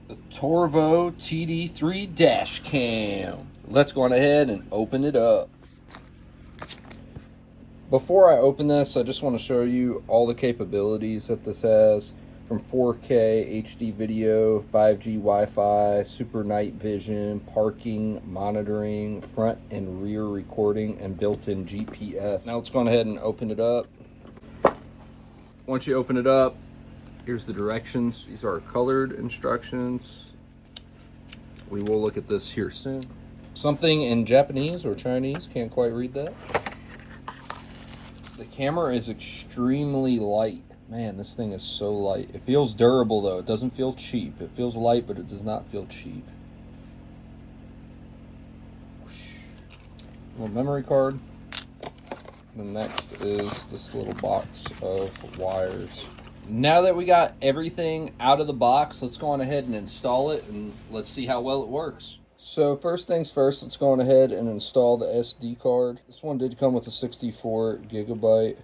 the Torvo TD3 dash cam. Let's go on ahead and open it up. Before I open this, I just want to show you all the capabilities that this has, from 4K HD video, 5G Wi-Fi, super night vision, parking, monitoring, front and rear recording, and built-in GPS. Now let's go on ahead and open it up. Once you open it up, here's the directions. These are colored instructions. We will look at this here soon. Something in Japanese or Chinese, can't quite read that. The camera is extremely light. Man, this thing is so light. It feels durable though. It doesn't feel cheap. It feels light, but it does not feel cheap. Little memory card. The next is this little box of wires. Now that we got everything out of the box, let's go on ahead and install it, and let's see how well it works. So first things first, let's go on ahead and install the SD card. This one did come with a 64 gigabyte.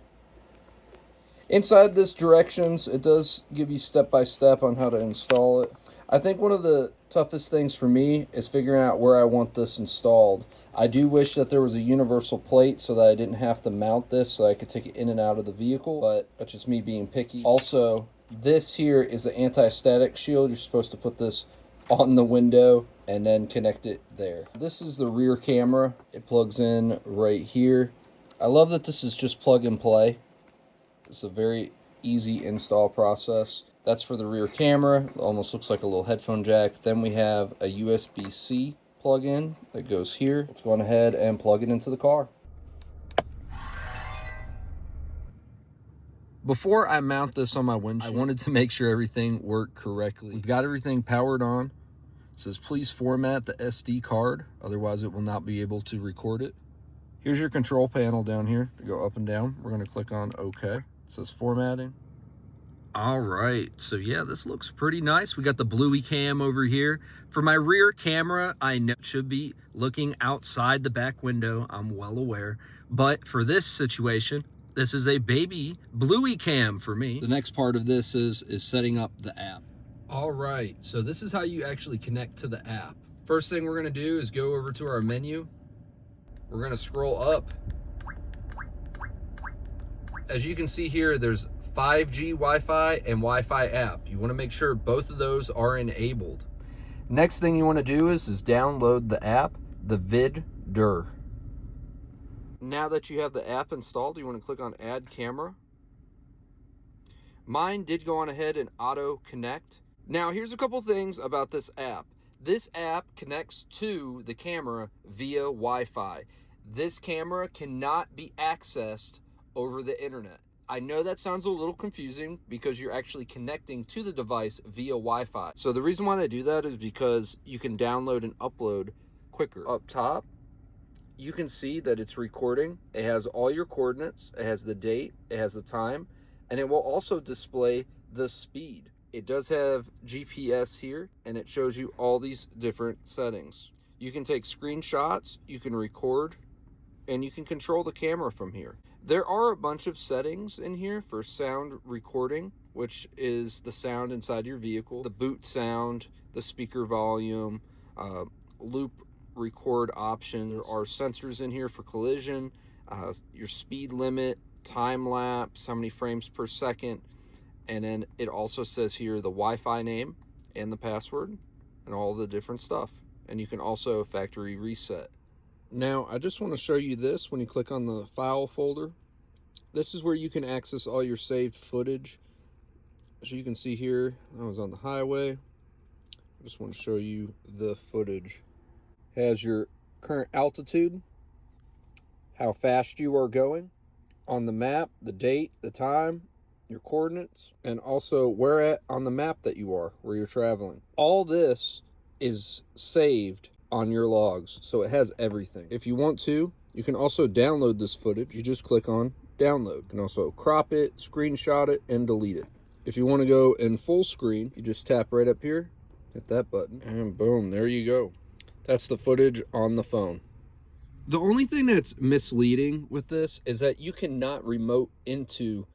Inside this directions, it does give you step-by-step on how to install it. I think one of the toughest things for me is figuring out where I want this installed. I do wish that there was a universal plate so that I didn't have to mount this so I could take it in and out of the vehicle, but that's just me being picky. Also, this here is an anti-static shield. You're supposed to put this on the window and then connect it there. This is the rear camera. It plugs in right here. I love that this is just plug and play. It's a very easy install process. That's for the rear camera. It almost looks like a little headphone jack. Then we have a USB-C plug-in that goes here. Let's go on ahead and plug it into the car. Before I mount this on my windshield, I wanted to make sure everything worked correctly. We've got everything powered on. It says please format the SD card, otherwise it will not be able to record it. Here's your control panel down here to go up and down. We're going to click on OK. It says formatting. All right, so yeah, this looks pretty nice. We got the bluey cam over here. For my rear camera, I know it should be looking outside the back window. I'm well aware. But for this situation, this is a baby bluey cam for me. The next part of this is setting up the app. All right, so this is how you actually connect to the app. First thing we're gonna do is go over to our menu. We're gonna scroll up. As you can see here, there's 5G Wi-Fi and Wi-Fi app. You wanna make sure both of those are enabled. Next thing you wanna do is download the app, the vidder. Now that you have the app installed, you wanna click on add camera. Mine did go on ahead and auto connect. Now, here's a couple things about this app. This app connects to the camera via Wi-Fi. This camera cannot be accessed over the internet. I know that sounds a little confusing because you're actually connecting to the device via Wi-Fi. So the reason why they do that is because you can download and upload quicker. Up top, you can see that it's recording. It has all your coordinates. It has the date. It has the time. And it will also display the speed. It does have GPS here, and it shows you all these different settings. You can take screenshots, you can record, and you can control the camera from here. There are a bunch of settings in here for sound recording, which is the sound inside your vehicle, the boot sound, the speaker volume, loop record option. There are sensors in here for collision, your speed limit, time lapse, how many frames per second, and then it also says here the Wi-Fi name and the password and all the different stuff. And you can also factory reset. Now, I just want to show you this. When you click on the file folder, this is where you can access all your saved footage. As you can see here, I was on the highway. I just want to show you the footage. It has your current altitude, how fast you are going, on the map, the date, the time, your coordinates, and also where at on the map that you are, where you're traveling. All this is saved on your logs, so it has everything. If you want to, you can also download this footage. You just click on download. You can also crop it, screenshot it, and delete it. If you want to go in full screen, you just tap right up here, hit that button, and boom, there you go. That's the footage on the phone. The only thing that's misleading with this is that you cannot remote into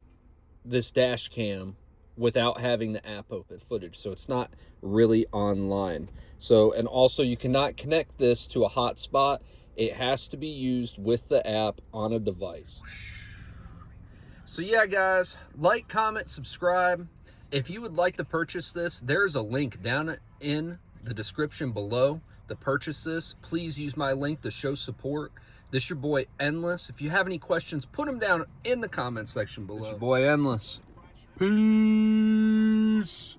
this dash cam without having the app open footage. So it's not really online. So, and also you cannot connect this to a hotspot. It has to be used with the app on a device. So yeah, guys, like, comment, subscribe. If you would like to purchase this, there's a link down in the description below to purchase this. Please use my link to show support. This your boy Endless. If you have any questions, put them down in the comment section below. It's your boy Endless. Peace.